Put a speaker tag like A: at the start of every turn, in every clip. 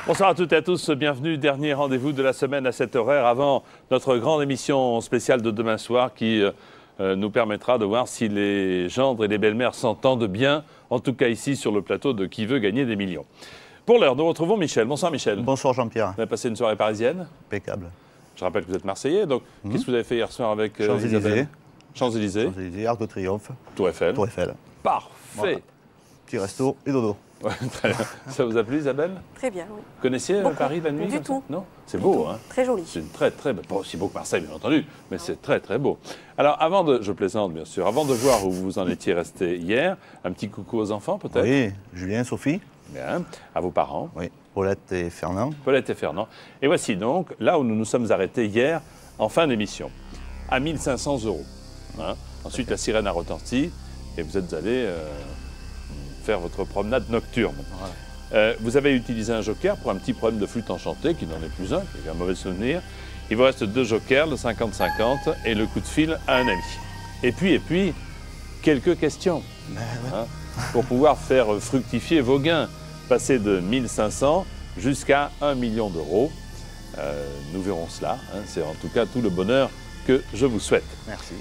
A: Bonsoir à toutes et à tous, bienvenue, dernier rendez-vous de la semaine à cette horaire avant notre grande émission spéciale de demain soir qui nous permettra de voir si les gendres et les belles-mères s'entendent bien, en tout cas ici sur le plateau de Qui veut gagner des millions. Pour l'heure, nous retrouvons Michel. Bonsoir Michel.
B: Bonsoir Jean-Pierre.
A: Vous avez passé une soirée parisienne?
B: Impeccable.
A: Je rappelle que vous êtes Marseillais, donc qu'est-ce que vous avez fait hier soir avec
B: Champs-Élysées.
A: Champs-Élysées.
B: Champs-Élysées, Arc de Triomphe.
A: Tour Eiffel.
B: Tour Eiffel.
A: Parfait.
B: Voilà. Petit resto et dodo.
A: Ouais, très bien. Ça vous a plu Isabelle?
C: Très bien, oui.
A: Vous connaissiez Paris la nuit?
C: Du tout.
A: Non? C'est beau, hein?
C: Très joli.
A: C'est une très pas aussi beau que Marseille, bien entendu, mais c'est très très beau. Alors, je plaisante bien sûr, avant de voir où vous en étiez resté hier, un petit coucou aux enfants peut-être?
B: Oui, Julien, Sophie.
A: Bien. À vos parents?
B: Oui, Paulette et Fernand.
A: Paulette et Fernand. Et voici donc là où nous nous sommes arrêtés hier, en fin d'émission, à 1 500 €. Hein? Ensuite, la sirène a retenti et vous êtes allé faire votre promenade nocturne. Voilà. Vous avez utilisé un joker pour un petit problème de flûte enchantée, qui n'en est plus un, qui est un mauvais souvenir. Il vous reste 2 jokers, le 50-50 et le coup de fil à un ami. Et puis, quelques questions hein, pour pouvoir faire fructifier vos gains. Passer de 1 500 jusqu'à 1 million d'euros. Nous verrons cela. Hein. C'est en tout cas tout le bonheur que je vous souhaite.
B: Merci.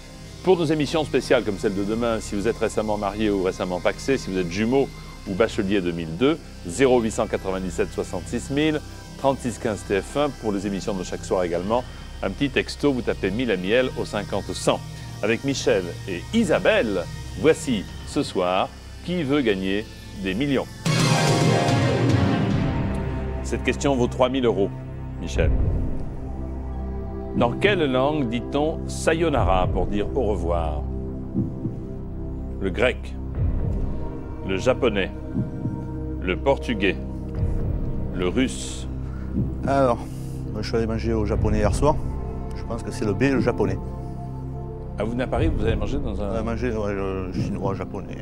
A: Pour nos émissions spéciales comme celle de demain, si vous êtes récemment marié ou récemment pacsé, si vous êtes jumeau ou bachelier 2002, 0897 66 000, 36 15 TF1 pour les émissions de chaque soir également. Un petit texto, vous tapez 1000 à miel au 50 100. Avec Michel et Isabelle, voici ce soir Qui veut gagner des millions? Cette question vaut 3 000 €, Michel. Dans quelle langue dit-on sayonara pour dire au revoir? Le grec, le japonais, le portugais, le russe.
B: Alors, moi, je suis allé manger au japonais hier soir. Je pense que c'est le B, le japonais.
A: Ah, vous venez à Paris, vous avez mangé dans un...
B: On a mangé le chinois, japonais.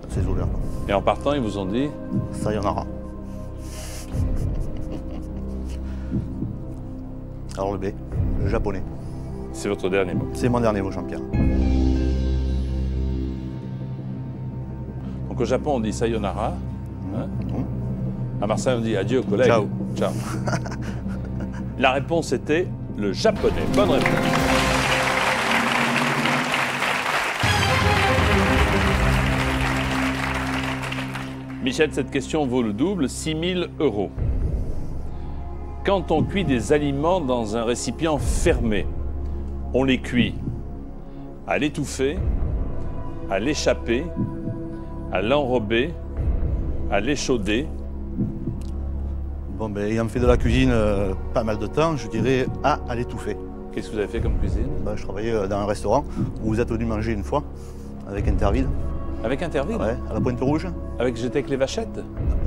B: Ces odeurs.
A: Et en partant, ils vous ont dit?
B: Sayonara. Alors le B, le japonais.
A: C'est votre dernier mot.
B: C'est mon dernier mot, Jean-Pierre.
A: Donc au Japon, on dit sayonara. Hein? À Marseille, on dit adieu, collègue.
B: Ciao.
A: Ciao. La réponse était le japonais. Bonne réponse. Michel, cette question vaut le double, 6 000 €. Quand on cuit des aliments dans un récipient fermé, on les cuit à l'étouffer, à l'échapper, à l'enrober, à l'échauder.
B: Bon, ben, ayant fait de la cuisine pas mal de temps, je dirais à l'étouffer.
A: Qu'est-ce que vous avez fait comme cuisine?
B: Ben, je travaillais dans un restaurant où vous êtes venu manger une fois avec Interville.
A: Avec Interville?
B: Ouais, à la Pointe Rouge.
A: J'étais avec les vachettes?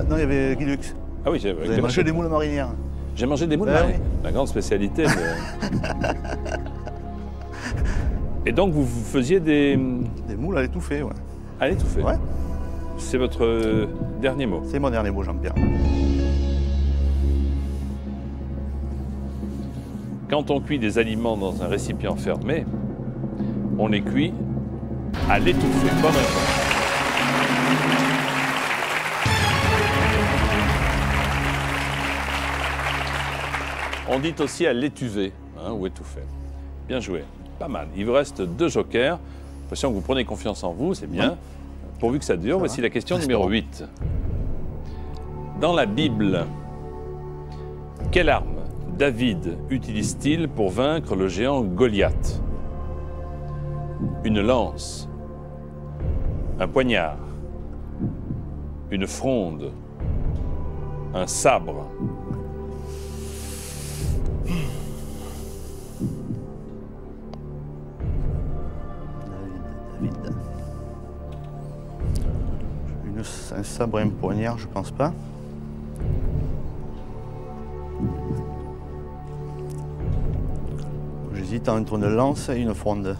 B: Non, il y avait Guy Lux.
A: Ah oui,
B: vous avez mangé des moules marinières.
A: J'ai mangé des moules
B: ben
A: marinières.
B: Oui.
A: La grande spécialité. Et donc vous faisiez des
B: moules à l'étouffer, ouais.
A: À l'étouffer?
B: Ouais.
A: C'est votre dernier mot?
B: C'est mon dernier mot, Jean-Pierre.
A: Quand on cuit des aliments dans un récipient fermé, on les cuit à l'étouffer. Bonne réponse. On dit aussi à l'étuver, hein, ou étouffer. Bien joué, pas mal. Il vous reste 2 jokers. J'ai l'impression que vous prenez confiance en vous, c'est bien. Pourvu que ça dure, voici la question numéro 8. Dans la Bible, quelle arme David utilise-t-il pour vaincre le géant Goliath? Une lance, un poignard, une fronde, un sabre.
B: David. Un sabre et un poignard, je pense pas. J'hésite entre une lance et une fronde.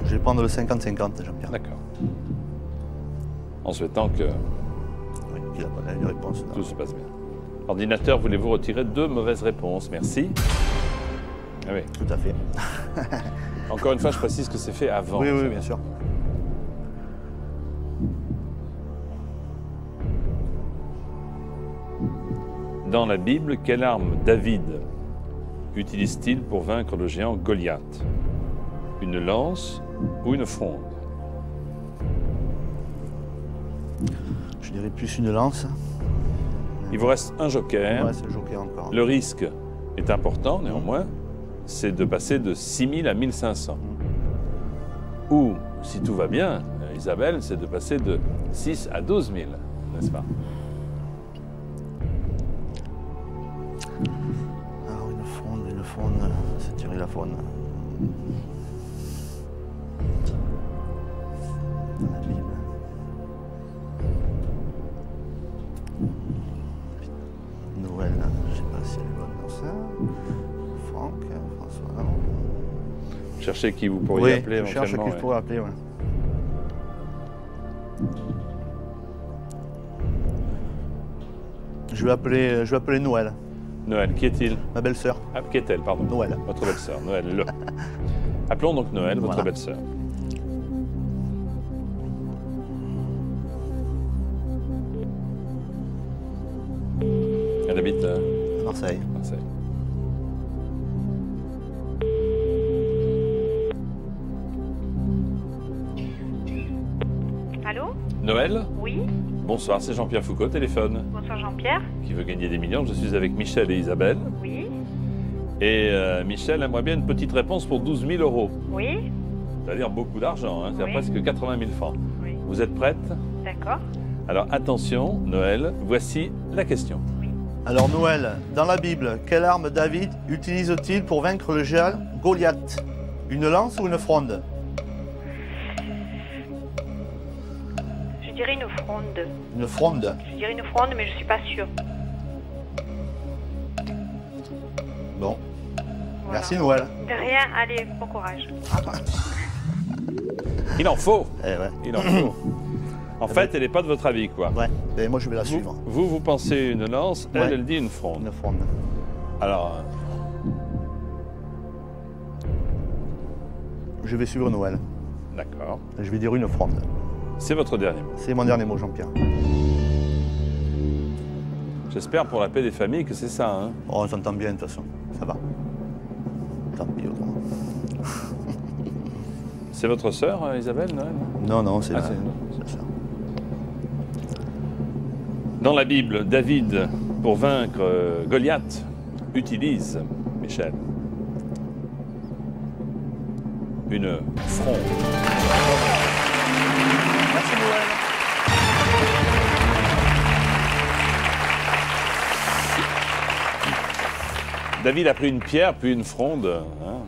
B: Je vais prendre le 50-50, Jean-Pierre.
A: D'accord. En souhaitant que
B: oui, qu'il a pas une réponse.
A: Tout se passe bien. Ordinateur, voulez-vous retirer 2 mauvaises réponses? Merci. Ah oui.
B: Tout à fait.
A: Encore une fois, je précise que c'est fait avant.
B: Oui, oui, bien sûr.
A: Dans la Bible, quelle arme David utilise-t-il pour vaincre le géant Goliath? Une lance ou une fronde?
B: Je dirais plus une lance.
A: Il vous reste un joker.
B: Ouais, c'est le joker encore.
A: Le risque est important néanmoins, c'est de passer de 6 000 à 1 500. Ou, si tout va bien, Isabelle, c'est de passer de 6 à 12 000, n'est-ce pas?
B: Alors une fronde, c'est tirer la faune. Dans la Bible. Noël, je sais pas si elle est bonne pour ça. Franck, François.
A: Cherchez qui vous pourriez appeler
B: je cherche qui
A: éventuellement.
B: je pourrais appeler, ouais. Je vais appeler Noël,
A: Noël, qui est-il?
B: ma belle-sœur.
A: Ah, qui est-elle, pardon?
B: Noël.
A: Votre belle-sœur, Noël. Appelons donc Noël, votre
B: Voilà.
A: belle-sœur. Elle habite à
B: Marseille.
A: Marseille.
C: Allô?
A: Noël,
C: Oui?
A: bonsoir, c'est Jean-Pierre Foucault, téléphone,
C: Bonsoir Jean-Pierre?
A: qui veut gagner des millions. Je suis avec Michel et Isabelle.
C: Oui?
A: Et Michel aimerait bien une petite réponse pour 12 000 euros.
C: Oui?
A: C'est-à-dire beaucoup d'argent, hein, c'est
C: Oui.
A: presque 80 000 francs.
C: Oui.
A: Vous êtes prête?
C: D'accord.
A: Alors attention, Noël, voici la question.
B: Alors Noël, dans la Bible, quelle arme David utilise-t-il pour vaincre le géant Goliath? Une lance ou une fronde?
C: Je dirais une fronde.
B: Une fronde.
C: Je dirais une fronde, mais je suis pas sûre.
B: Bon.
C: Voilà.
B: Merci Noël.
C: De rien, allez, bon courage.
A: Il en faut,
B: Eh ouais.
A: il en faut. En fait, elle n'est pas de votre avis, quoi.
B: Ouais. Et moi je vais la
A: Vous,
B: suivre.
A: vous pensez une lance, elle,
B: Ouais.
A: elle dit une fronde.
B: Une fronde.
A: Alors,
B: Je vais suivre Noël.
A: d'accord.
B: Je vais dire une fronde.
A: C'est votre dernier mot.
B: C'est mon dernier mot, Jean-Pierre.
A: J'espère pour la paix des familles que c'est ça, hein.
B: Oh, on s'entend bien de toute façon. Ça va. Tant pis autrement.
A: C'est votre sœur, Isabelle, Noël?
B: Non, non, c'est
A: Ah,
B: la-
A: c'est-
B: c'est ça.
A: Dans la Bible, David, pour vaincre Goliath, utilise, Michel, une fronde.
B: Merci Noël.
A: David a pris une pierre, puis une fronde. Hein.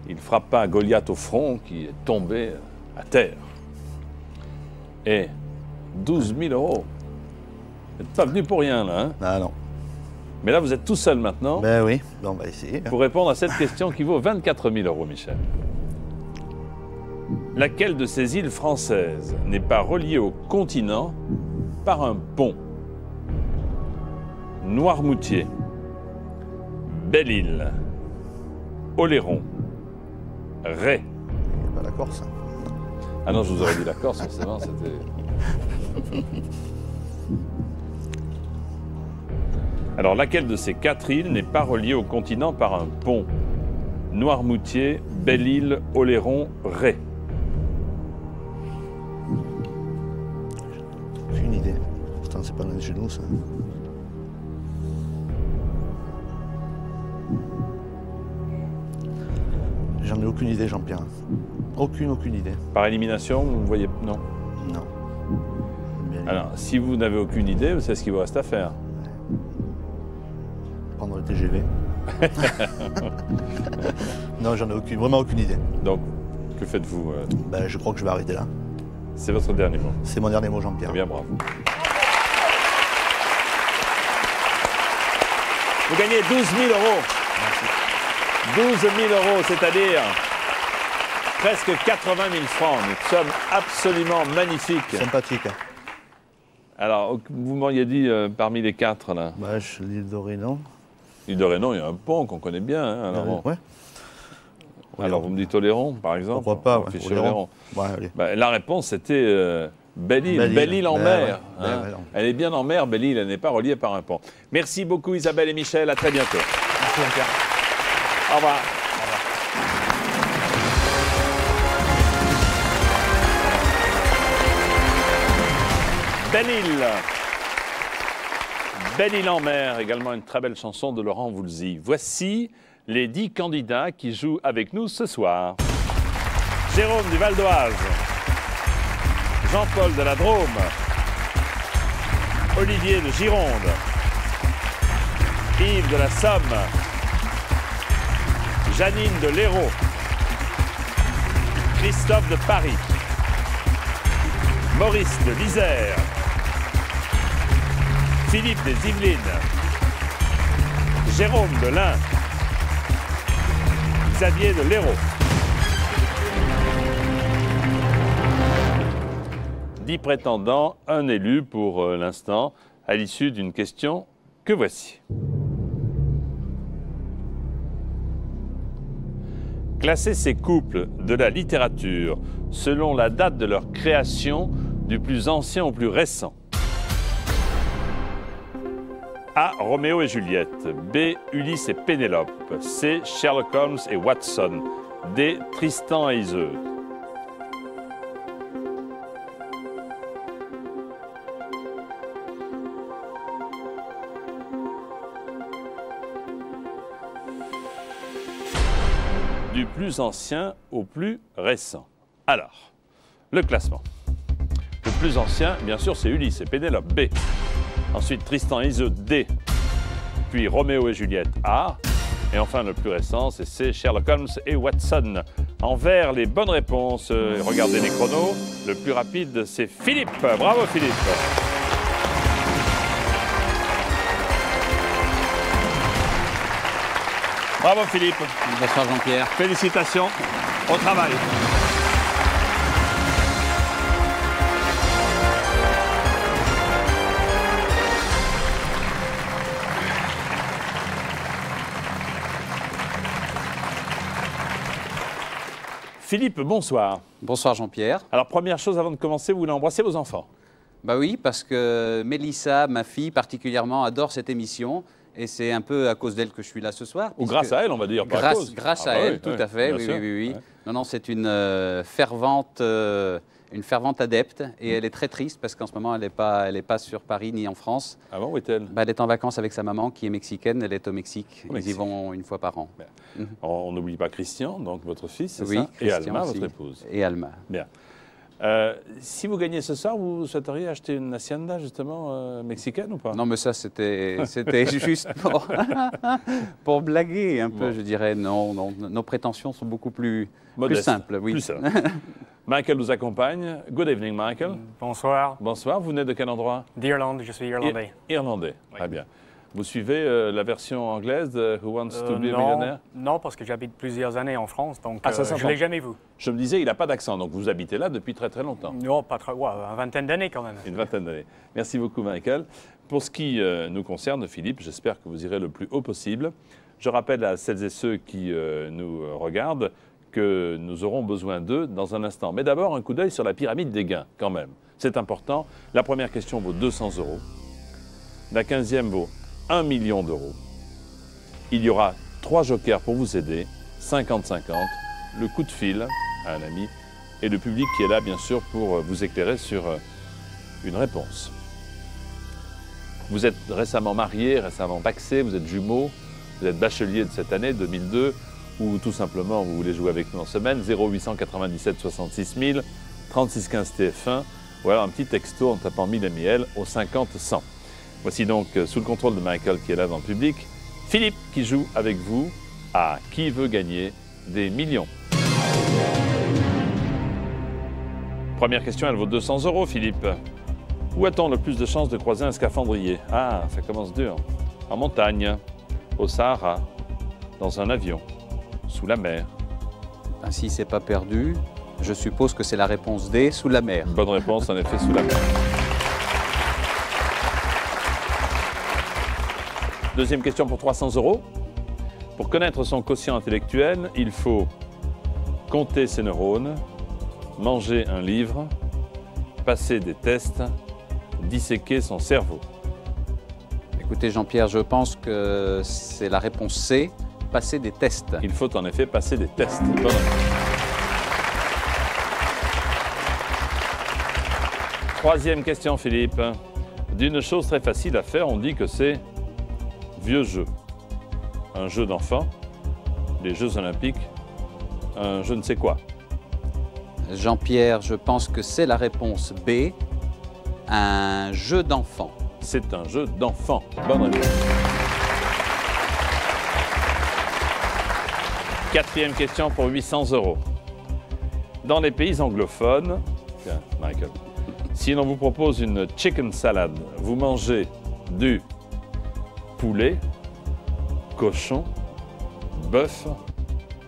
A: Il frappa Goliath au front, qui est tombé à terre. Et 12 000 euros. Vous n'êtes pas venu pour rien, là. Hein.
B: Ah non.
A: Mais là, vous êtes tout seul maintenant
B: Ben oui, ben, on va essayer.
A: pour répondre à cette question qui vaut 24 000 euros, Michel. Laquelle de ces îles françaises n'est pas reliée au continent par un pont? Noirmoutier, Belle-Île, Oléron, Ré.
B: Pas la Corse.
A: Ah non, je vous aurais dit la Corse, forcément, c'était... Alors, laquelle de ces 4 îles n'est pas reliée au continent par un pont? Noirmoutier, Belle-Île, Oléron, Ré.
B: Aucune idée. Pourtant, c'est pas loin de chez nous, ça. J'en ai aucune idée, Jean-Pierre. Aucune idée.
A: Par élimination, vous voyez... Non.
B: Non. Bien,
A: Alors, si vous n'avez aucune idée, c'est ce qu'il vous reste à faire.
B: prendre le TGV. Non, j'en ai vraiment aucune idée.
A: Donc, que faites-vous
B: Ben, je crois que je vais arrêter là.
A: C'est votre dernier mot.
B: C'est mon dernier mot, Jean-Pierre.
A: Très bien, bravo. Vous gagnez 12 000 euros. 12 000 euros, c'est-à-dire presque 80 000 francs. Une somme absolument magnifique.
B: Sympathique.
A: Alors, vous m'auriez dit parmi les 4, là,
B: Ben, je l'île d'Orénon.
A: l'île de Rénon, il y a un pont qu'on connaît bien. Hein, alors, bon.
B: Ouais.
A: Alors, vous me dites Oléron, par exemple.
B: Pourquoi pas,
A: On
B: ouais.
A: fait chez
B: Oléron.
A: Oléron.
B: Ouais, allez.
A: Ben, la réponse, c'était Belle-Île en
B: Ben
A: mer.
B: ouais,
A: Hein.
B: ben ouais, non.
A: Elle est bien en mer, Belle-Île, elle n'est pas reliée par un pont. Merci beaucoup Isabelle et Michel, à très bientôt.
B: Merci, Jean-Pierre.
A: Au revoir. Belle-Île. Belle-Île en mer, également une très belle chanson de Laurent Voulzy. Voici les 10 candidats qui jouent avec nous ce soir. Jérôme du Val d'Oise, Jean-Paul de la Drôme, Olivier de Gironde, Yves de la Somme, Janine de l'Hérault, Christophe de Paris, Maurice de l'Isère, Philippe des Yvelines, Jérôme de l'Ain, Xavier de l'Hérault. 10 prétendants, un élu pour l'instant, à l'issue d'une question que voici. Classer ces couples de la littérature selon la date de leur création, du plus ancien au plus récent. A. Roméo et Juliette. B. Ulysse et Pénélope. C. Sherlock Holmes et Watson. D. Tristan et Iseult. Du plus ancien au plus récent. Alors, le classement. Le plus ancien, bien sûr, c'est Ulysse et Pénélope, B. Ensuite, Tristan et Iseult, D. Puis Roméo et Juliette, A. Et enfin, le plus récent, c'est C, Sherlock Holmes et Watson. En vert, les bonnes réponses. Regardez les chronos. Le plus rapide, c'est Philippe. Bravo, Philippe. Bravo, Philippe.
D: Bonsoir Jean-Pierre.
A: Félicitations. Au travail. Philippe, bonsoir.
D: Bonsoir Jean-Pierre.
A: Alors, première chose, avant de commencer, vous voulez embrasser vos enfants?
D: Bah oui, parce que Mélissa, ma fille particulièrement, adore cette émission. Et c'est un peu à cause d'elle que je suis là ce soir.
A: Ou grâce à elle, on va dire, pas à cause.
D: Grâce
A: Ah
D: à
A: bah
D: elle,
A: oui,
D: tout
A: oui,
D: à fait,
A: bien
D: oui,
A: sûr.
D: oui, oui.
A: Ouais.
D: Non, non, c'est une fervente adepte. Et elle est très triste parce qu'en ce moment, elle n'est pas sur Paris ni en France.
A: Ah bon, où est-elle?
D: Bah, elle est en vacances avec sa maman qui est mexicaine. Elle est au Mexique.
A: Au
D: Ils y
A: Mexique.
D: vont une fois par an.
A: On n'oublie pas Christian, donc votre fils, c'est
D: Oui,
A: ça? Et
D: Christian
A: Alma,
D: aussi.
A: votre épouse.
D: Et Alma.
A: Bien. Si vous gagnez ce soir, vous souhaiteriez acheter une hacienda, justement, mexicaine ou pas?
D: Non, mais ça, c'était juste pour blaguer un peu,
A: Bon.
D: je dirais. Non, non, nos prétentions sont beaucoup plus
A: Modeste.
D: simples. Oui.
A: Plus simple. Michael nous accompagne. Good evening, Michael.
E: Bonsoir.
A: Bonsoir, vous venez de quel endroit?
E: D'Irlande, je suis irlandais.
A: Irlandais, très bien. Vous suivez la version anglaise de Who Wants to be a
E: non,
A: Millionaire?
E: non, parce que j'habite plusieurs années en France, donc
A: Ah, ça
E: je
A: s'entend.
E: ne l'ai jamais vu.
A: Je me disais, il n'a pas d'accent, donc vous habitez là depuis très très longtemps.
E: Non, pas très, ouais, une vingtaine d'années quand même.
A: Une vingtaine d'années. Merci beaucoup, Michael. Pour ce qui nous concerne, Philippe, j'espère que vous irez le plus haut possible. Je rappelle à celles et ceux qui nous regardent que nous aurons besoin d'eux dans un instant. Mais d'abord, un coup d'œil sur la pyramide des gains, quand même. C'est important. La première question vaut 200 €. La 15e vaut 1 million d'euros. Il y aura 3 jokers pour vous aider, 50-50, le coup de fil à un ami et le public qui est là, bien sûr, pour vous éclairer sur une réponse. Vous êtes récemment marié, récemment pacsé, vous êtes jumeaux, vous êtes bachelier de cette année, 2002, ou tout simplement vous voulez jouer avec nous en semaine, 0897 66 000, 36 15 TF1, ou alors un petit texto en tapant 1000 MIL au 50 100. Voici donc, sous le contrôle de Michael qui est là dans le public, Philippe qui joue avec vous à Qui veut gagner des millions. Première question, elle vaut 200 €, Philippe. Où a-t-on le plus de chances de croiser un scaphandrier? Ah, ça commence dur. En montagne, au Sahara, dans un avion, sous la mer.
D: Ben, si c'est pas perdu, je suppose que c'est la réponse D, sous la mer.
A: Bonne réponse, en effet, sous la mer. Deuxième question pour 300 €. Pour connaître son quotient intellectuel, il faut compter ses neurones, manger un livre, passer des tests, disséquer son cerveau?
D: Écoutez Jean-Pierre, je pense que c'est la réponse C, passer des tests.
A: Il faut en effet passer des tests. Bonne réponse. Troisième question, Philippe. D'une chose très facile à faire, on dit que c'est vieux jeu. Un jeu d'enfant, les Jeux Olympiques, un je ne sais quoi.
D: Jean-Pierre, je pense que c'est la réponse B, un jeu d'enfant.
A: C'est un jeu d'enfant. Bonne réponse. Quatrième question pour 800 €. Dans les pays anglophones, tiens, Michael, si l'on vous propose une chicken salad, vous mangez du poulet, cochon, bœuf,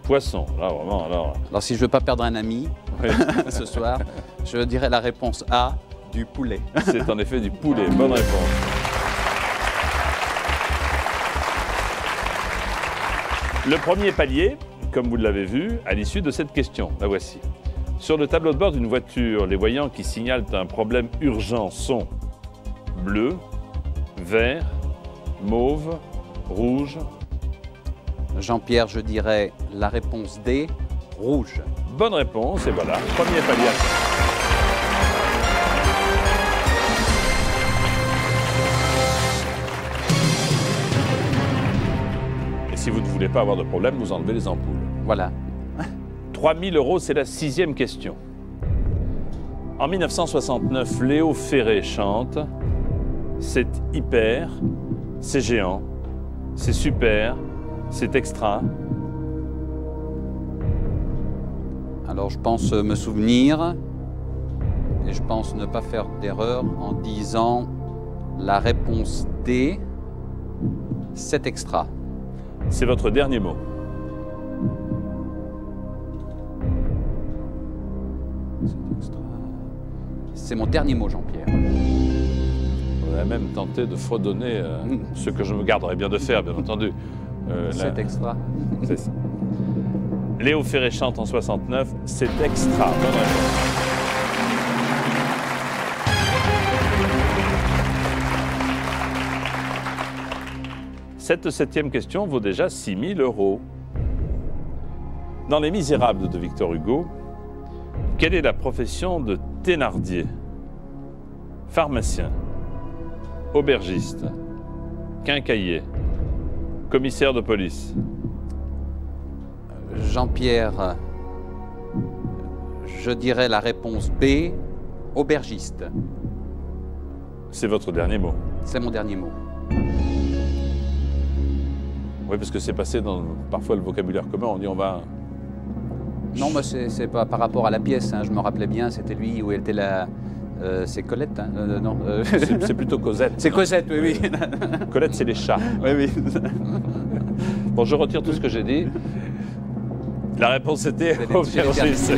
A: poisson. Là, vraiment, alors.
D: Alors si je ne veux pas perdre un ami
A: Oui,
D: ce soir, je dirais la réponse A, du poulet.
A: c'est en effet du poulet. Bonne réponse. Le premier palier, comme vous l'avez vu, à l'issue de cette question, la voici. Sur le tableau de bord d'une voiture, les voyants qui signalent un problème urgent sont bleu, vert, mauve, rouge.
D: Jean-Pierre, je dirais la réponse D, rouge.
A: Bonne réponse, et voilà, premier palier. Et si vous ne voulez pas avoir de problème, vous enlevez les ampoules.
D: Voilà.
A: 3 000 €, c'est la sixième question. En 1969, Léo Ferré chante « C'est hyper, c'est géant, c'est super, c'est extra ».
D: Alors je pense me souvenir, et je pense ne pas faire d'erreur en disant la réponse D, c'est extra.
A: C'est votre dernier mot.
D: C'est mon dernier mot, Jean-Pierre.
A: On a même tenté de fredonner ce que je me garderais bien de faire, bien entendu.
D: C'est extra.
A: C'est ça. Léo Ferré chante en 69, c'est extra. Bonne réponse. Cette septième question vaut déjà 6 000 €. Dans Les Misérables de Victor Hugo, quelle est la profession de Thénardier? Pharmacien, aubergiste, quincaillier, commissaire de police.
D: Jean-Pierre, je dirais la réponse B, aubergiste.
A: C'est votre dernier mot.
D: C'est mon dernier mot.
A: Oui, parce que c'est passé dans parfois le vocabulaire commun, on dit on va...
D: Non, mais c'est pas par rapport à la pièce, hein, je me rappelais bien, c'était lui où elle était la... c'est Colette, hein, non.
A: C'est plutôt Cosette.
D: C'est Cosette, oui, oui.
A: Colette, c'est les chats.
D: Oui, oui.
A: Bon, je retire tout ce que j'ai dit. La réponse était
D: C'est les
A: aubergiste.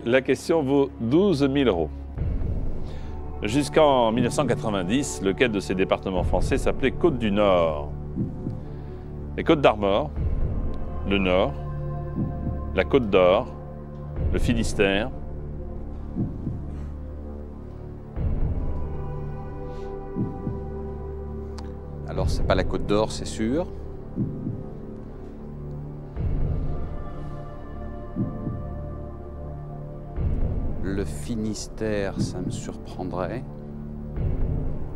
A: La question vaut 12 000 €. Jusqu'en 1990, lequel de ces départements français s'appelait Côte du Nord? Les Côtes d'Armor, le Nord, la Côte d'Or, le Finistère.
D: Alors, c'est pas la Côte d'Or, c'est sûr. Le Finistère, ça me surprendrait.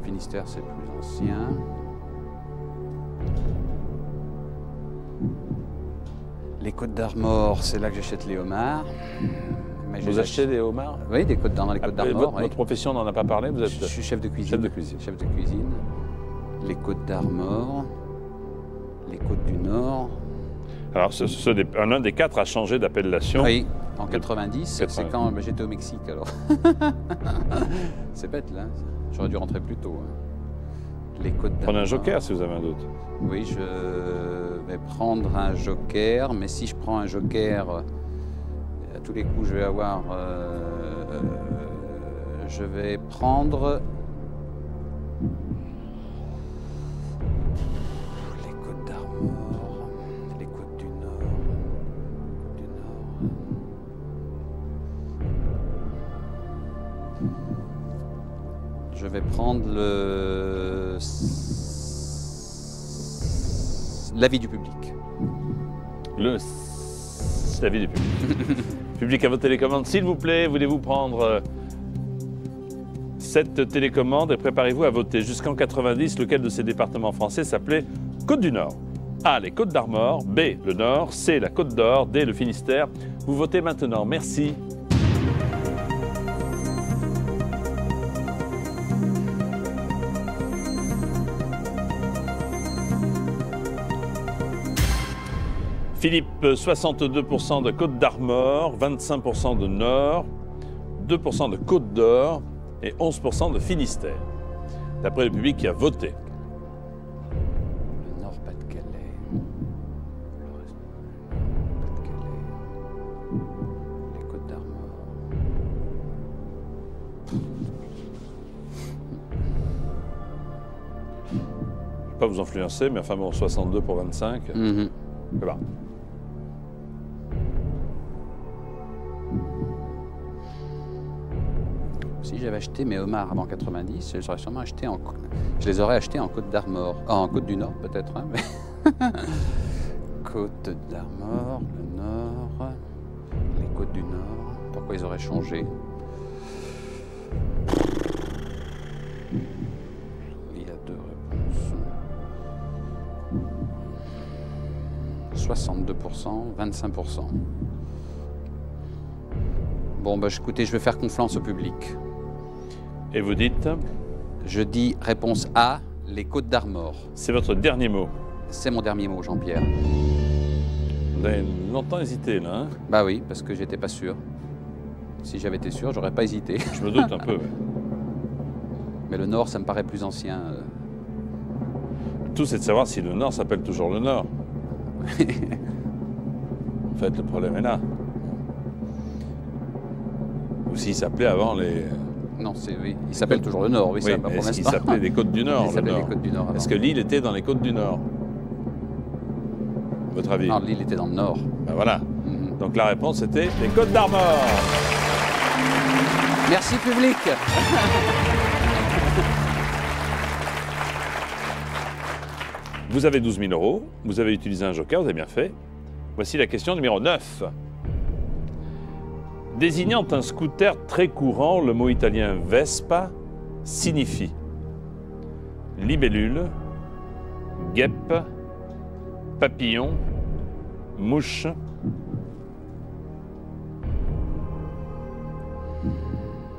D: Finistère, c'est plus ancien. Les Côtes d'Armor, c'est là que j'achète les homards. Mais
A: Vous achetez des homards?
D: Oui, des côtes dans les Côtes d'Armor.
A: Votre profession, on n'en a pas parlé, vous êtes...
D: Je suis chef de cuisine.
A: Chef de cuisine.
D: Chef de cuisine. Les Côtes d'Armor, les Côtes du Nord.
A: Alors, un des quatre a changé d'appellation.
D: Oui, en 90,
A: 80.
D: c'est quand j'étais au Mexique alors. C'est bête là, j'aurais dû rentrer plus tôt. Les Côtes d'Armor.
A: Prenez un joker si vous avez un doute.
D: Oui, je vais prendre un joker, mais si je prends un joker, à tous les coups je vais avoir... je vais prendre... Les Côtes d'Armor... Je vais prendre l'avis du public.
A: L'avis du public. Public à votre télécommande, s'il vous plaît, voulez-vous prendre cette télécommande et préparez-vous à voter. Jusqu'en 90, lequel de ces départements français s'appelait Côte du Nord? A, les Côtes d'Armor, B, le Nord, C, la Côte d'Or, D, le Finistère. Vous votez maintenant. Merci. Philippe, 62% de Côte d'Armor, 25% de Nord, 2% de Côte d'Or et 11% de Finistère. D'après le public qui a voté.
D: Le Nord-Pas-de-Calais. Les Côtes d'Armor.
A: Je ne vais pas vous influencer, mais enfin bon, 62 pour 25. C'est bon.
D: Si j'avais acheté mes homards avant 90, je les aurais achetés en Côte d'Armor. En Côte du Nord, peut-être. Hein, mais... Côte d'Armor, le Nord, les Côtes du Nord. Pourquoi ils auraient changé? Il y a deux réponses. 62%, 25%. Bon, bah, écoutez, je vais faire confiance au public.
A: Et vous dites?
D: Je dis réponse A, les Côtes d'Armor.
A: C'est votre dernier mot.
D: C'est mon dernier mot, Jean-Pierre.
A: Vous avez longtemps hésité, là, hein?
D: Bah oui, parce que j'étais pas sûr. Si j'avais été sûr, j'aurais pas hésité.
A: Je me doute un peu. Ouais.
D: Mais le Nord, ça me paraît plus ancien.
A: Tout, c'est de savoir si le Nord s'appelle toujours le Nord. En fait, le problème est là. Ou s'il s'appelait avant les...
D: Non, oui. Il s'appelle toujours le Nord, oui,
A: Oui,
D: ça pas pour
A: est-ce qu'il
D: l'instant.
A: s'appelait les Côtes du Nord,
D: Il
A: le
D: s'appelait
A: Nord?
D: les Côtes du Nord.
A: Est-ce que l'île était dans les Côtes du Nord? Votre avis?
D: Non, l'île était dans le Nord.
A: Ben voilà.
D: Mhm.
A: Donc la réponse était les Côtes d'Armor.
D: Merci, public.
A: Vous avez 12 000 €. Vous avez utilisé un joker, vous avez bien fait. Voici la question numéro 9. Désignant un scooter très courant, le mot italien Vespa signifie libellule, guêpe, papillon, mouche.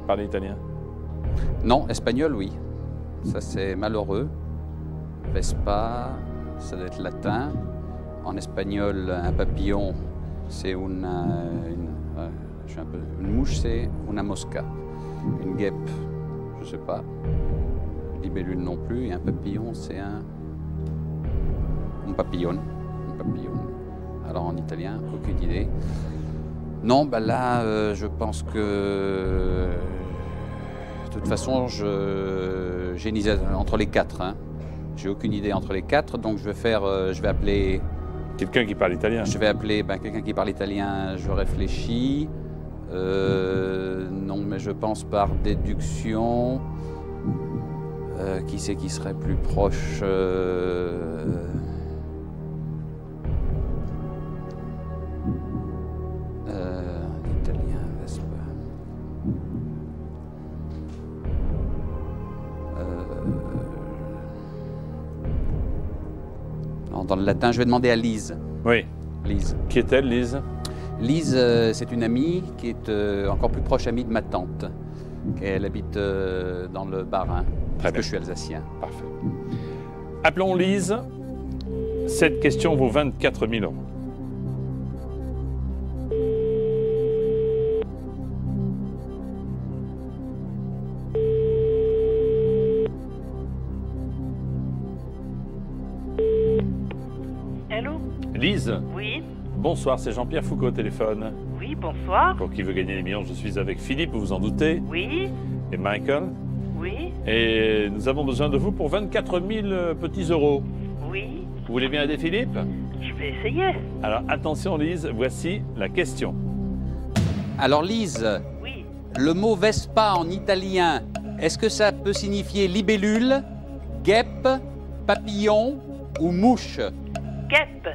A: Parlez italien.
D: Non, espagnol, oui. Ça, c'est malheureux. Vespa, ça doit être latin. En espagnol, un papillon, c'est une mouche, c'est una mosca. Une guêpe, je sais pas. Libellule non plus. Et un papillon, c'est un papillon. Un papillon. Alors en italien, aucune idée. Non, bah là, je pense que... De toute façon, j'ai une idée entre les quatre. Hein. J'ai aucune idée entre les quatre, donc je vais appeler...
A: Quelqu'un qui parle italien.
D: Je vais appeler quelqu'un qui parle italien, je réfléchis. Non, mais je pense par déduction. Qui c'est qui serait plus proche Italien, Vespa. Non, dans le latin, je vais demander à Lise.
A: Oui.
D: Lise.
A: Qui est-elle, Lise?
D: Lise, c'est une amie qui est encore plus proche amie de ma tante. Elle habite dans le Bas-Rhin, parce que je suis alsacien.
A: Parfait. Appelons Lise. Cette question vaut 24 000 €.
F: Allô?
A: Lise,
F: Oui,
A: bonsoir, c'est Jean-Pierre Foucault au téléphone.
F: oui, bonsoir.
A: Pour qui veut gagner les millions, je suis avec Philippe, vous vous en doutez,
F: Oui,
A: et Michael.
F: oui,
A: Et nous avons besoin de vous pour 24 000 petits euros.
F: oui,
A: Vous voulez bien aider Philippe?
F: je vais essayer.
A: Alors attention Lise, voici la question.
D: Alors Lise,
F: Oui,
D: le mot Vespa en italien, Est-ce que ça peut signifier libellule, guêpe, papillon ou mouche?
F: Guêpe.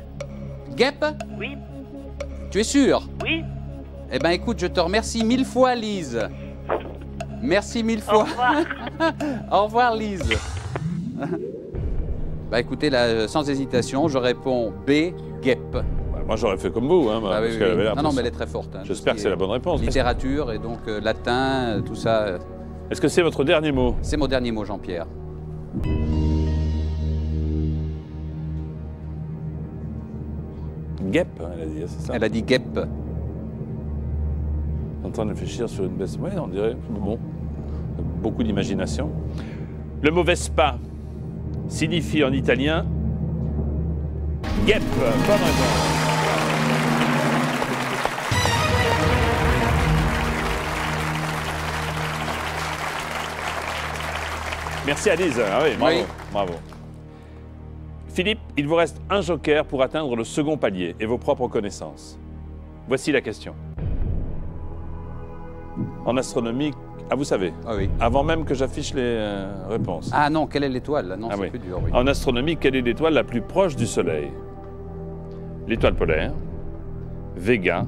D: Guêpe?
F: Oui,
D: Tu es sûr?
F: oui.
D: Eh bien, écoute, je te remercie 1000 fois, Lise. Merci 1000
F: Au
D: fois.
F: revoir.
D: Au revoir, Lise. Bah écoutez, là, sans hésitation, je réponds B, guêpe.
A: Bah, moi, j'aurais fait comme vous. Hein,
D: Ah
A: parce
D: oui,
A: qu'elle
D: oui.
A: avait l'air
D: Non, non,
A: de-
D: mais elle est très forte. hein.
A: J'espère que c'est la bonne réponse.
D: Littérature et donc latin, tout ça.
A: Est-ce que c'est votre dernier mot?
D: C'est mon dernier mot, Jean-Pierre.
A: Guêpe, hein, elle a dit, c'est ça?
D: Elle a dit guêpe.
A: En train de réfléchir sur une baisse. Oui, on dirait. Bon, beaucoup d'imagination. Le mot Vespa signifie en italien guêpe. Bonne réponse. Merci Alice. Ah oui, bravo.
D: Oui.
A: Bravo. Philippe, il vous reste un joker pour atteindre le second palier et vos propres connaissances. Voici la question. En astronomie, ah vous savez,
D: Ah oui.
A: avant même que j'affiche les réponses.
D: Ah non, quelle est l'étoile là? Non,
A: Ah
D: c'est
A: oui.
D: plus dur. Oui.
A: En astronomie, quelle est l'étoile la plus proche du Soleil? L'étoile polaire, Vega,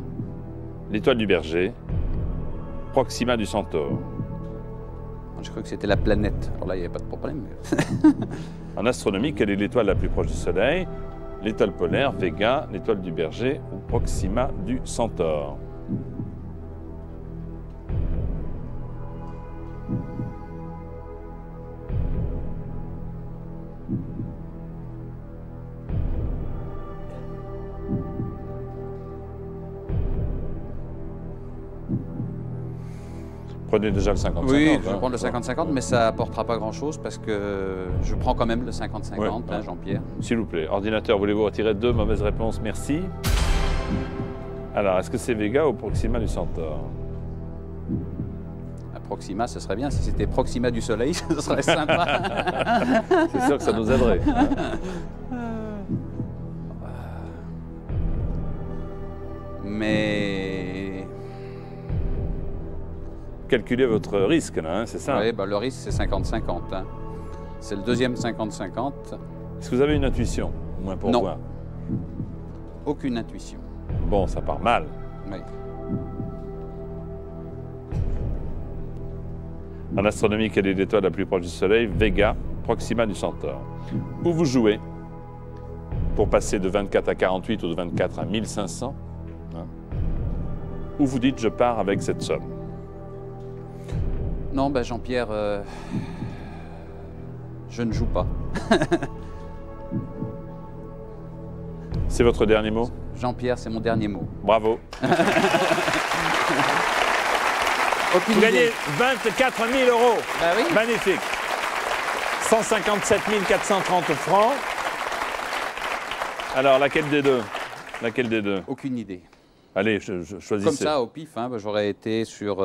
A: l'étoile du Berger, Proxima du Centaure.
D: Je crois que c'était la planète. Alors là, il n'y avait pas de problème.
A: En astronomie, quelle est l'étoile la plus proche du Soleil? L'étoile polaire, Vega, l'étoile du Berger ou Proxima du Centaure? Prenez déjà le 50-50.
D: Oui, je vais
A: hein.
D: prendre le 50-50, mais ça apportera pas grand-chose parce que je prends quand même le 50-50,
A: Ouais,
D: hein,
A: ouais.
D: Jean-Pierre.
A: S'il vous plaît. Ordinateur, voulez-vous retirer 2 mauvaises réponses? Merci. Alors, est-ce que c'est Vega ou Proxima du Centaure?
D: À Proxima, ce serait bien. Si c'était Proxima du Soleil, ce serait sympa.
A: C'est sûr que ça nous aiderait.
D: Mais
A: Calculez votre risque, là, hein, c'est ça?
D: ouais, bah, le risque, c'est 50-50. hein. C'est le deuxième 50-50.
A: Est-ce que vous avez une intuition, au moins pour
D: Non.
A: voir?
D: Aucune intuition.
A: Bon, ça part mal.
D: Oui.
A: En astronomie, quelle est l'étoile la plus proche du Soleil? Vega, Proxima du Centaure. Où vous jouez pour passer de 24 à 48 ou de 24 à 1500? Hein? Où vous dites je pars avec cette somme?
D: Non, ben Jean-Pierre, je ne joue pas.
A: C'est votre dernier mot?
D: Jean-Pierre, c'est mon dernier mot.
A: Bravo.
D: Aucune
A: Vous gagnez
D: idée.
A: 24 000 euros.
D: Bah oui.
A: Magnifique. 157 430 francs. Alors, laquelle des deux? Laquelle des deux?
D: Aucune idée.
A: Allez, choisissez.
D: Comme ça, au pif, hein, ben, j'aurais été sur...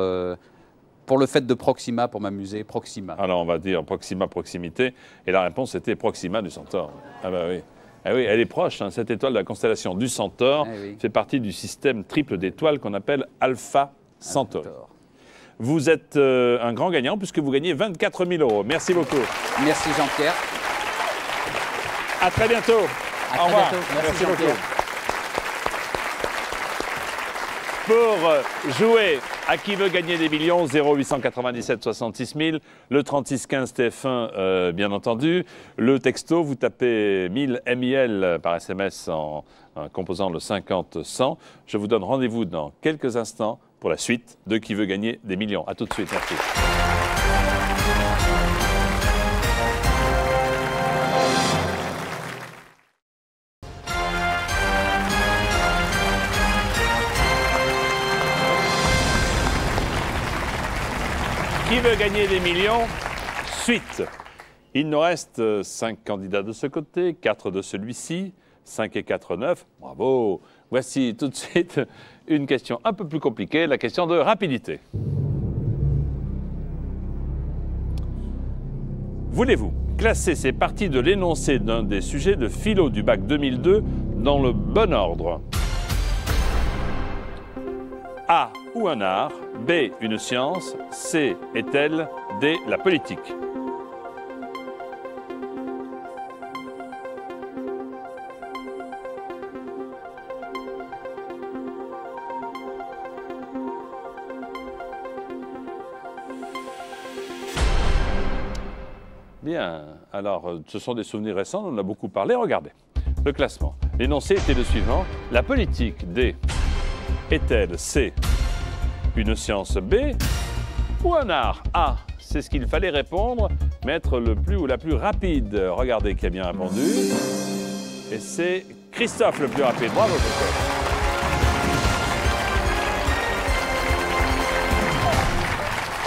D: pour le fait de Proxima, pour m'amuser, Proxima.
A: Alors, on va dire Proxima, proximité. Et la réponse était Proxima du Centaure. Ah bah oui. Ah oui, elle est proche, hein, cette étoile de la constellation du Centaure
D: Eh oui.
A: fait partie du système triple d'étoiles qu'on appelle Alpha Centauri. Vous êtes un grand gagnant puisque vous gagnez 24 000 euros. Merci beaucoup.
D: Merci Jean-Pierre.
A: À très bientôt.
D: À
A: Au
D: très
A: revoir.
D: bientôt. Merci
A: beaucoup.
D: Jean-Pierre.
A: Pour jouer à qui veut gagner des millions, 0897 66 000, le 3615 TF1 bien entendu, le texto, vous tapez 1000 MIL par SMS en composant le 50 100. Je vous donne rendez-vous dans quelques instants pour la suite de qui veut gagner des millions. A tout de suite, merci. Qui veut gagner des millions? Suite. Il nous reste 5 candidats de ce côté, 4 de celui-ci, 5 et 4, 9. Bravo. Voici tout de suite une question un peu plus compliquée, la question de rapidité. Voulez-vous classer ces parties de l'énoncé d'un des sujets de philo du bac 2002 dans le bon ordre? A. ou un art? B, une science. C, est-elle? D, la politique. Bien, alors ce sont des souvenirs récents, on en a beaucoup parlé. Regardez, le classement. L'énoncé était le suivant. La politique, D, est-elle? C, une science? B, ou un art? A, c'est ce qu'il fallait répondre, mais être le plus ou la plus rapide. Regardez qui a bien répondu. Et c'est Christophe le plus rapide. Bravo, Christophe.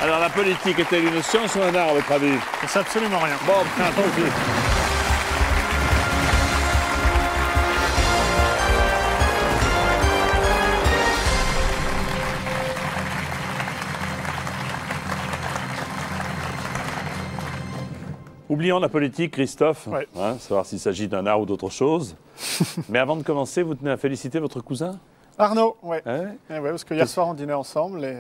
A: Alors, la politique est-elle une science ou un art, à votre avis?
G: Je sais absolument rien.
A: Bon, tiens, toi aussi. Oublions la politique, Christophe,
G: Ouais.
A: savoir s'il s'agit d'un art ou d'autre chose. Mais avant de commencer, vous tenez à féliciter votre cousin?
G: Arnaud, ouais.
A: Hein?
G: Eh ouais, parce que hier soir, on dînait ensemble et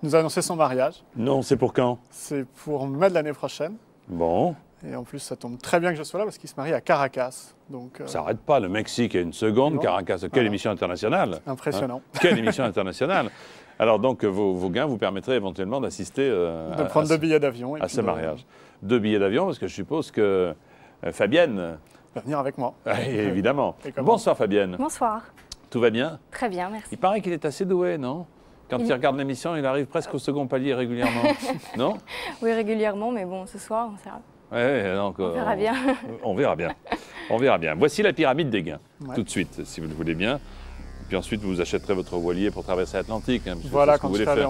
G: il nous a annoncé son mariage.
A: Non, c'est pour quand?
G: C'est pour mai de l'année prochaine.
A: Bon,
G: Et en plus, ça tombe très bien que je sois là parce qu'il se marie à Caracas. Donc,
A: ça n'arrête pas. Le Mexique a une seconde,
G: Non.
A: Caracas. Quelle
G: Voilà.
A: émission internationale!
G: impressionnant.
A: Quelle émission internationale! Alors donc, vos gains vous permettraient éventuellement d'assister
G: De prendre 2 billets d'avion. et
A: à
G: puis
A: ce
G: de-
A: mariage. 2 billets d'avion, parce que je suppose que Fabienne,
G: de venir avec moi.
A: évidemment.
G: Et comment?
A: Bonsoir Fabienne,
H: Bonsoir.
A: tout va bien?
H: Très bien, merci.
A: Il paraît qu'il est assez doué, non? Quand il regarde l'émission, il arrive presque au second palier régulièrement. Non?
H: Oui, régulièrement, mais bon, ce soir,
A: Donc,
H: on verra bien.
A: On verra bien. On verra bien. Voici la pyramide des gains,
G: Ouais.
A: tout de suite, si vous le voulez bien. Puis ensuite, vous achèterez votre voilier pour traverser l'Atlantique. Hein, parce que
G: Voilà,
A: c'est ce que vous voulez faire.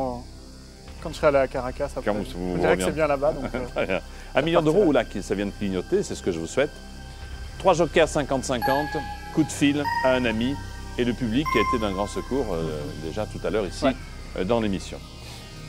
G: quand je serai allé à Caracas, après,
A: Quand vous
G: on dirait que
A: reviendrez.
G: c'est bien là-bas. Donc,
A: Très bien. 1 million d'euros, là, ça vient de clignoter, c'est ce que je vous souhaite. 3 jokers 50-50, coup de fil à un ami et le public qui a été d'un grand secours déjà tout à l'heure ici dans l'émission.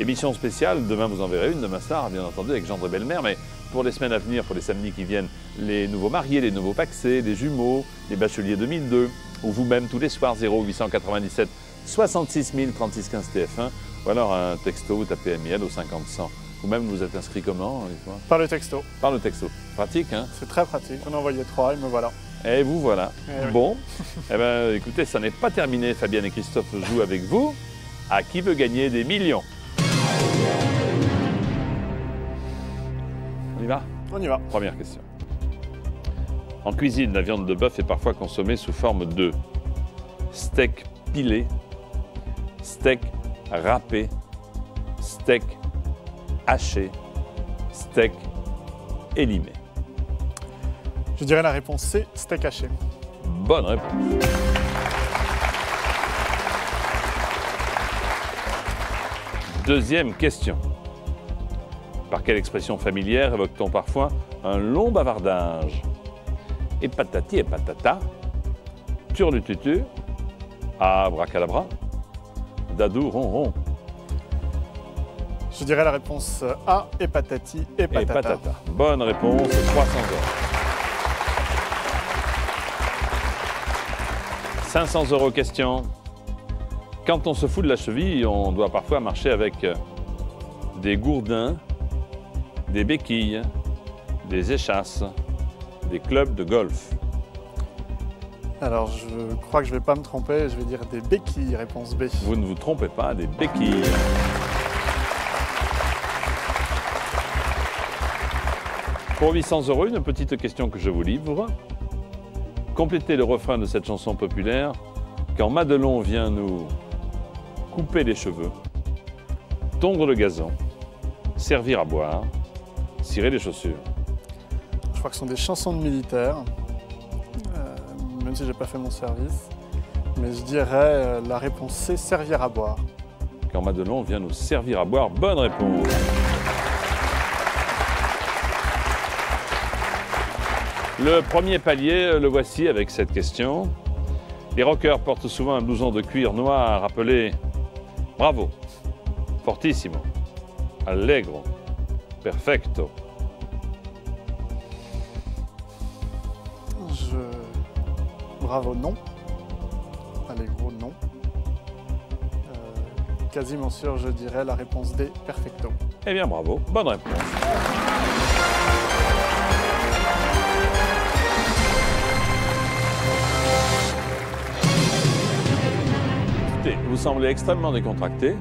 A: Émission spéciale, demain vous en verrez une de ma star, bien entendu, avec Gendre Belmer, mais pour les semaines à venir, pour les samedis qui viennent, les nouveaux mariés, les nouveaux pacsés, les jumeaux, les bacheliers 2002, ou vous-même tous les soirs 0897 66 000 36 15 TF1, ou alors un texto, vous tapez MIL au 50-100. Vous-même vous êtes inscrit comment? Dites-moi.
G: par le texto.
A: Par le texto. Pratique, hein?
G: C'est très pratique. J'en ai envoyé 3 et me voilà.
A: Et vous voilà.
G: Eh oui.
A: Bon, eh ben, écoutez, ça n'est pas terminé. Fabienne et Christophe jouent avec vous. À qui veut gagner des millions? On y va?
G: On y va.
A: Première question. En cuisine, la viande de bœuf est parfois consommée sous forme de steak pilé, steak râpé, steak haché, steak élimé.
G: Je dirais la réponse C, steak haché.
A: Bonne réponse. Deuxième question. Par quelle expression familière évoque-t-on parfois un long bavardage? Et patati et patata, turlututu, abracadabra, dadou ronron
G: Je dirais la réponse A, et patati et
A: et
G: patata.
A: patata. Bonne réponse, 300 €. 500 € question. Quand on se fout de la cheville, on doit parfois marcher avec des gourdins, des béquilles, des échasses, des clubs de golf.
G: Alors, je crois que je ne vais pas me tromper, je vais dire des béquilles, réponse B.
A: Vous ne vous trompez pas, des béquilles. Pour 800 €, une petite question que je vous livre. Complétez le refrain de cette chanson populaire. Quand Madelon vient nous couper les cheveux, tondre le gazon, servir à boire, cirer les chaussures.
G: Je crois que ce sont des chansons de militaires, même si j'ai pas fait mon service. Mais je dirais la réponse C, servir à boire.
A: Quand Madelon vient nous servir à boire, bonne réponse. Le premier palier, le voici avec cette question. Les rockers portent souvent un blouson de cuir noir appelé bravo, fortissimo, allegro, perfecto.
G: Bravo, non. Allegro, non. quasiment sûr, je dirais la réponse D, perfecto.
A: Eh bien, bravo. Bonne réponse. Écoutez, vous semblez extrêmement décontracté.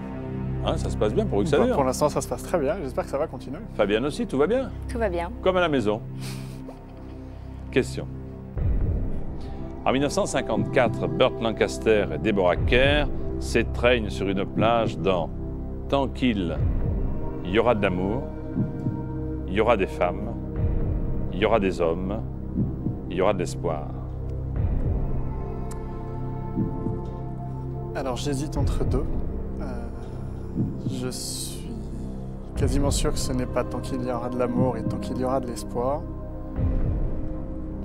A: Hein, ça se passe bien pour vous que ça dure.
G: Pour l'instant, ça se passe très bien. J'espère que ça va continuer.
A: Fabienne aussi, tout va bien?
H: Tout va bien.
A: Comme à la maison. Question. En 1954, Burt Lancaster et Deborah Kerr s'étreignent sur une plage dans Tant qu'il y aura de l'amour, il y aura des femmes, il y aura des hommes, il y aura de l'espoir.
G: Alors, j'hésite entre deux. Je suis quasiment sûr que ce n'est pas tant qu'il y aura de l'amour et tant qu'il y aura de l'espoir.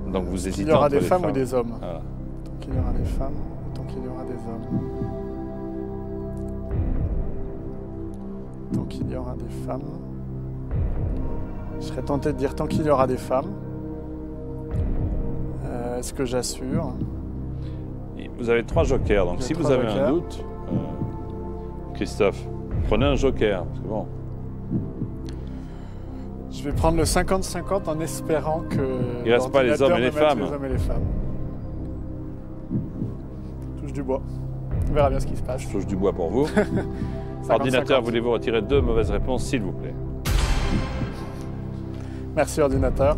A: Donc vous hésitez
G: Il y aura
A: entre
G: des
A: les
G: femmes ou des hommes.
A: Voilà.
G: Tant qu'il y aura des femmes ou tant qu'il y aura des hommes. Tant qu'il y aura des femmes. Je serais tenté de dire tant qu'il y aura des femmes. Est-ce que j'assure?
A: Vous avez 3 jokers, donc si vous avez un doute, Christophe, prenez un joker. Parce que bon.
G: Je vais prendre le 50-50 en espérant que
A: Il reste pas les hommes et les femmes.
G: Les hommes et les femmes. Touche du bois. On verra bien ce qui se passe.
A: Je touche du bois pour vous.
G: 50-50.
A: Ordinateur, voulez-vous retirer 2 mauvaises réponses, s'il vous plaît?
G: Merci, ordinateur.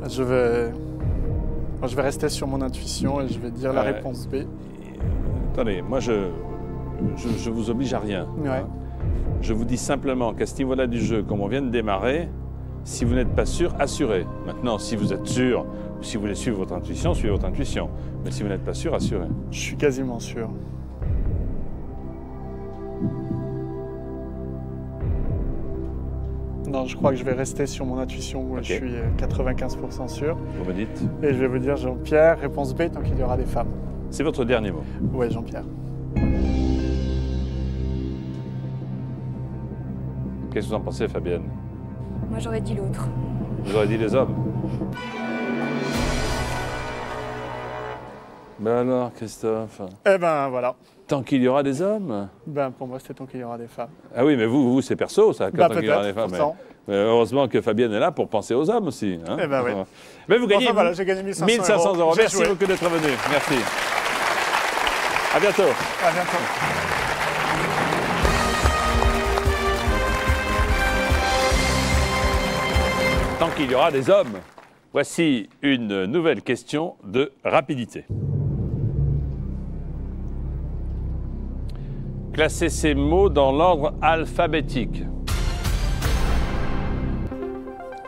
G: Je vais rester sur mon intuition et je vais dire la réponse B.
A: Attendez, moi je vous oblige à rien.
G: Ouais.
A: Je vous dis simplement qu'à ce niveau-là du jeu, comme on vient de démarrer, si vous n'êtes pas sûr, assurez. Maintenant, si vous êtes sûr, ou si vous voulez suivre votre intuition, suivez votre intuition. Mais si vous n'êtes pas sûr, assurez.
G: Je suis quasiment sûr. Non, je crois que je vais rester sur mon intuition où je suis 95% sûr.
A: Vous me dites?
G: Et je vais vous dire Jean-Pierre, réponse B, tant qu'il y aura des femmes.
A: C'est votre dernier mot.
G: Oui, Jean-Pierre.
A: Qu'est-ce que vous en pensez, Fabienne?
H: Moi, j'aurais dit l'autre.
A: Vous aurez dit les hommes. Ben alors, Christophe?
G: Eh ben, voilà.
A: Tant qu'il y aura des hommes?
G: Ben, pour moi, c'est tant qu'il y aura des femmes.
A: Ah oui, mais vous c'est perso, ça, quand
G: Ben,
A: tant qu'il y aura des
G: peut-être,
A: femmes. Mais heureusement que Fabienne est là pour penser aux hommes aussi. Hein?
G: Eh ben oui.
A: Mais vous gagnez,
G: Enfin, voilà, j'ai gagné 1500
A: €.
G: J'ai
A: Merci
G: joué.
A: beaucoup d'être venu. Merci. À bientôt.
G: À bientôt.
A: Tant qu'il y aura des hommes. Voici une nouvelle question de rapidité. Classez ces mots dans l'ordre alphabétique.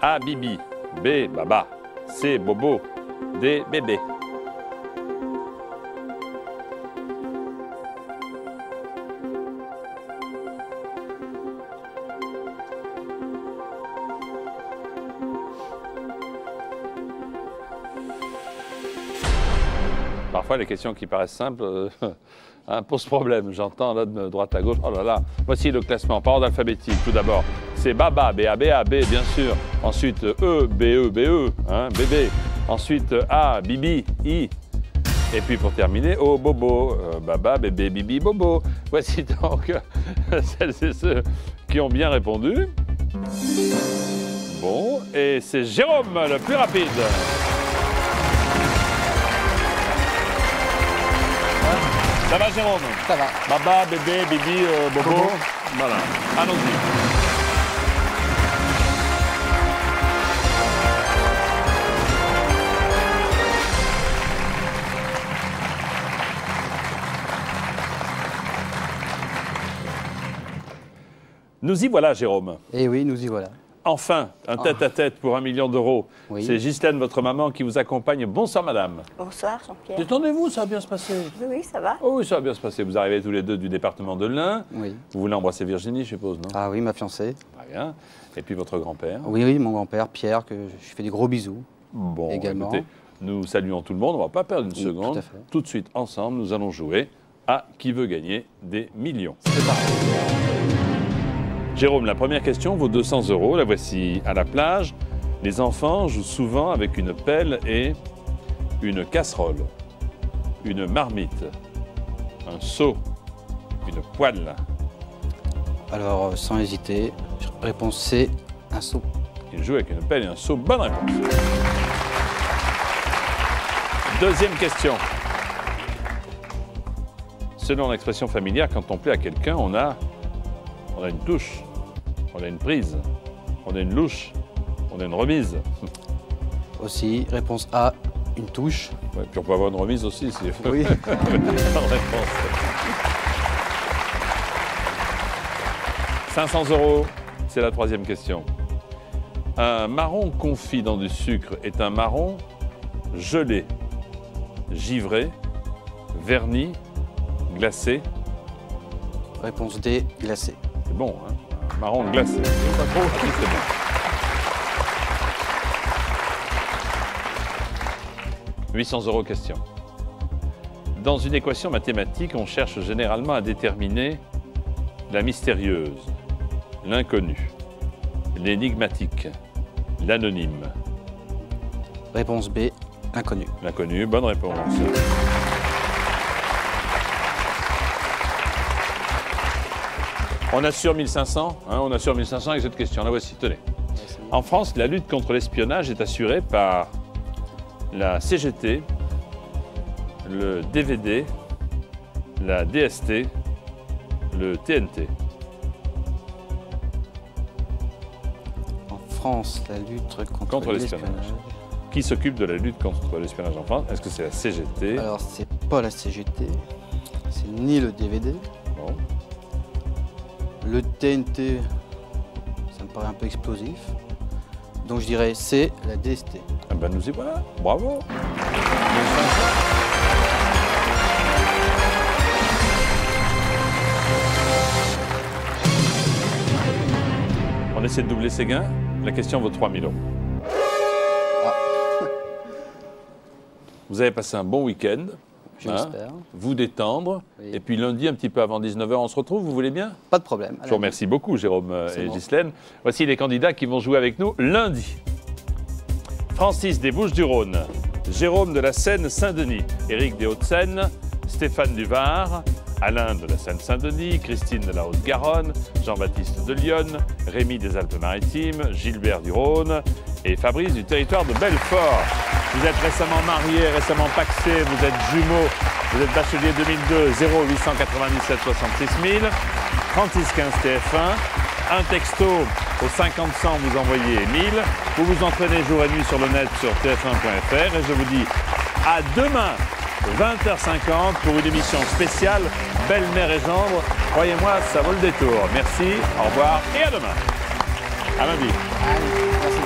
A: A, Bibi. B, Baba. C, Bobo. D, Bébé. Parfois, les questions qui paraissent simples posent problème. J'entends là de droite à gauche. Oh là là. Voici le classement par ordre alphabétique. Tout d'abord, c'est Baba, B-A-B-A-B, bien sûr. Ensuite, E, B-E, B-E, hein, bébé. Ensuite, A, Bibi, I. Et puis pour terminer, O, Bobo, Baba, bébé, Bibi, Bobo. Voici donc celles et ceux qui ont bien répondu. Bon, et c'est Jérôme le plus rapide. Ça va, Jérôme?
I: Ça va.
A: Baba, bébé, bibi, bobo. Voilà. Allons-y. Nous y voilà, Jérôme.
I: Eh oui, nous y voilà.
A: Enfin, un tête-à-tête pour 1 million d'euros.
I: Oui.
A: C'est Ghislaine, votre maman, qui vous accompagne. Bonsoir, madame.
J: Bonsoir Jean-Pierre.
A: Détendez-vous, ça va bien se passer.
J: Oui, oui, ça va.
A: Oh oui, ça va bien se passer. Vous arrivez tous les deux du département de l'Ain.
I: Oui.
A: Vous voulez embrasser Virginie, je suppose, non?
I: Ah oui, ma fiancée.
A: Très bien. Et puis votre grand-père.
I: Oui, oui, mon grand-père, Pierre, que je fais des gros bisous.
A: Bon,
I: également.
A: écoutez, nous saluons tout le monde. On ne va pas perdre une
I: Oui,
A: seconde.
I: tout à fait.
A: Tout de suite, ensemble, nous allons jouer à Qui veut gagner des millions.
I: C'est parti.
A: Jérôme, la première question vaut 200 €. La voici. À la plage, les enfants jouent souvent avec une pelle et une casserole, une marmite, un seau, une poêle?
I: Alors, sans hésiter, réponse C, un seau.
A: Il joue avec une pelle et un seau. Bonne réponse. Deuxième question. Selon l'expression familière, quand on plaît à quelqu'un, on a une touche, on a une prise, on a une louche, on a une remise.
I: Aussi, réponse A, une touche.
A: Ouais, puis on peut avoir une remise aussi. Si...
I: Oui.
A: Bonne réponse. 500 €, c'est la troisième question. Un marron confit dans du sucre est un marron gelé, givré, verni, glacé.
I: Réponse D, glacé.
A: C'est bon, hein? Un marron glacé. Pas trop, ah, oui, c'est bon. « 800 € question. Dans une équation mathématique, on cherche généralement à déterminer la mystérieuse, l'inconnu, l'énigmatique, l'anonyme.
I: Réponse B, inconnu.
A: L'inconnu, bonne réponse. On assure 1500, hein, on assure 1500 avec cette question. La voici, tenez. En France, la lutte contre l'espionnage est assurée par la CGT, le DVD, la DST, le TNT.
I: En France, la lutte
A: Contre l'espionnage. Qui s'occupe de la lutte contre l'espionnage en France? Est-ce que c'est la CGT?
I: Alors, c'est pas la CGT, c'est ni le DVD.
A: Bon.
I: Le TNT, ça me paraît un peu explosif. Donc je dirais C, la DST.
A: Ah ben nous y voilà, bravo. On essaie de doubler ses gains. La question vaut 3000 €.
I: Ah.
A: Vous avez passé un bon week-end.
I: Je l'espère.
A: Vous détendre.
I: Oui.
A: Et puis lundi, un petit peu avant 19 h, on se retrouve. Vous voulez bien?
I: Pas de problème.
A: Je vous remercie beaucoup, Jérôme
I: C'est
A: et
I: bon.
A: Ghislaine. Voici les candidats qui vont jouer avec nous lundi. Francis des Bouches-du-Rhône, Jérôme de la Seine-Saint-Denis, Éric des Hauts-de-Seine, Stéphane du Var, Alain de la Seine-Saint-Denis, Christine de la Haute-Garonne, Jean-Baptiste de Lyon, Rémi des Alpes-Maritimes, Gilbert du Rhône et Fabrice du territoire de Belfort. Vous êtes récemment mariés, récemment pacsés, vous êtes jumeaux, vous êtes bachelier 2002, 0897 66 000, 36 15 TF1, un texto au 50 100, vous envoyez 1000, vous vous entraînez jour et nuit sur le net sur tf1.fr et je vous dis à demain 20h50 pour une émission spéciale Belle-Mère et Gendre. Croyez-moi, ça vaut le détour. Merci, au revoir et à demain. À lundi.
I: Allez, merci.